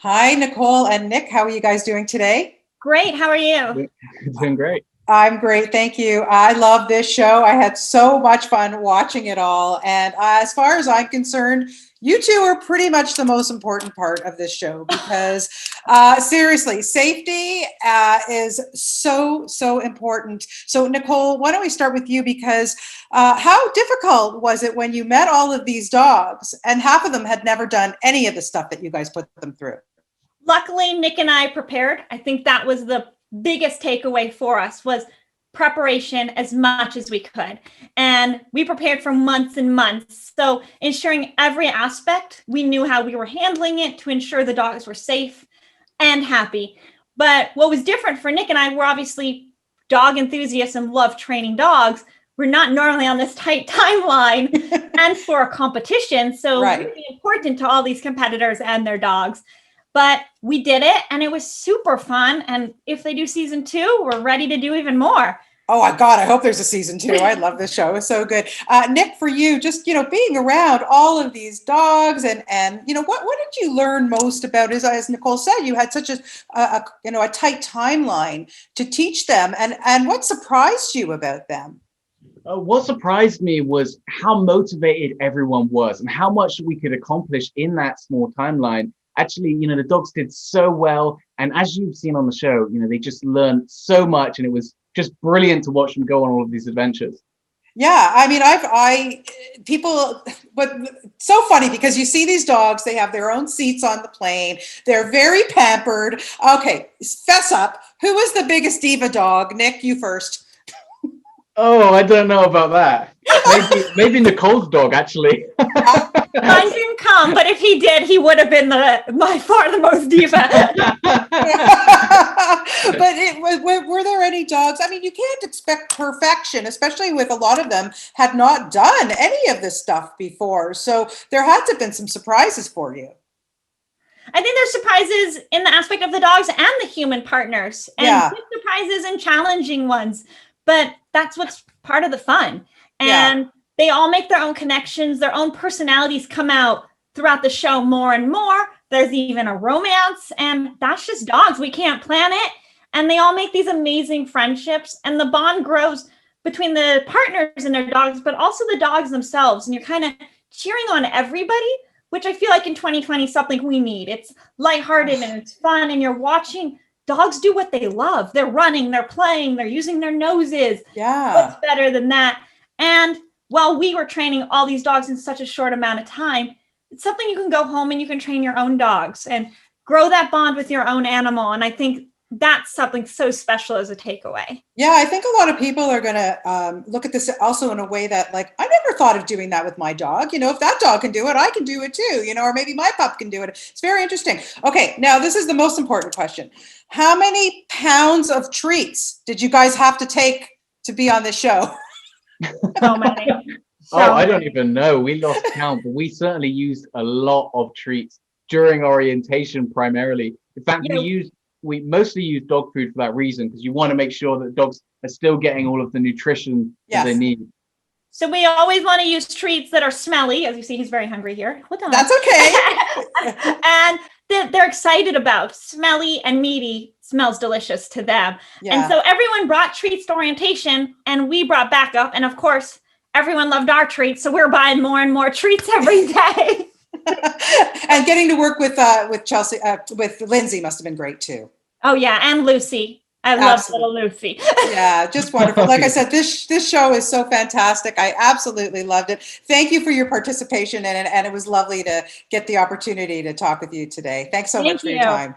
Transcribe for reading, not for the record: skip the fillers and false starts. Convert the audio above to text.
Hi, Nicole and Nick. How are you guys doing today? Great. How are you? Doing great. I'm great, thank you. I love this show. I had so much fun watching it all. And as far as I'm concerned, you two are pretty much the most important part of this show because seriously, safety is so important. So, Nicole, why don't we start with you? Because how difficult was it when you met all of these dogs and half of them had never done any of the stuff that you guys put them through? Luckily, Nick and I prepared. I think that was the biggest takeaway for us was preparation as much as we could. And we prepared for months and months. So ensuring every aspect, we knew how we were handling it to ensure the dogs were safe and happy. But what was different for Nick and I, we're obviously dog enthusiasts and love training dogs. We're not normally on this tight timeline and for a competition. So Right. really important to all these competitors and their dogs. But we did it and it was super fun. And if they do season 2, we're ready to do even more. Oh my God, I hope there's a season 2. I love this show. It's so good. Nick, for you, just, being around all of these dogs and what did you learn most about, as Nicole said, you had such a tight timeline to teach them and what surprised you about them? What surprised me was how motivated everyone was and how much we could accomplish in that small timeline. Actually, the dogs did so well. And as you've seen on the show, they just learned so much and it was just brilliant to watch them go on all of these adventures. Yeah, I mean, but it's so funny because you see these dogs, they have their own seats on the plane. They're very pampered. Okay, fess up. Who is the biggest diva dog? Nick, you first. Oh, I don't know about that. Maybe Nicole's dog, actually. Mine didn't come, but if he did, he would have been by far the most diva. But were there any dogs? I mean, you can't expect perfection, especially with a lot of them had not done any of this stuff before. So there had to have been some surprises for you. I think there's surprises in the aspect of the dogs and the human partners, and good surprises and challenging ones. But that's what's part of the fun. And they all make their own connections, their own personalities come out throughout the show more and more. There's even a romance, and that's just dogs. We can't plan it. And they all make these amazing friendships, and the bond grows between the partners and their dogs, but also the dogs themselves. And you're kind of cheering on everybody, which I feel like in 2020 is something we need. It's lighthearted and it's fun, and you're watching dogs do what they love. They're running, they're playing, they're using their noses. Yeah. What's better than that? And while we were training all these dogs in such a short amount of time, it's something you can go home and you can train your own dogs and grow that bond with your own animal. And I think that's something so special as a takeaway. Yeah, I think a lot of people are going to look at this also in a way that, like, I never thought of doing that with my dog. If that dog can do it, I can do it too, or maybe my pup can do it. It's very interesting. Okay, now this is the most important question. How many pounds of treats did you guys have to take to be on this show? So many. I don't even know. We lost count, but we certainly used a lot of treats during orientation primarily. In fact, we mostly use dog food for that reason, because you want to make sure that dogs are still getting all of the nutrition that they need. So we always want to use treats that are smelly. As you see, he's very hungry here. Hold on. That's okay. And they're excited about smelly and meaty. Smells delicious to them. Yeah. And so everyone brought treats to orientation, and we brought backup. And of course, everyone loved our treats. So we're buying more and more treats every day. And getting to work with Chelsea, with Lindsay must have been great too. Oh yeah, and Lucy. I love little Lucy. Yeah, just wonderful. Like I said, this show is so fantastic. I absolutely loved it. Thank you for your participation in it, and it was lovely to get the opportunity to talk with you today. Thanks so much for your time.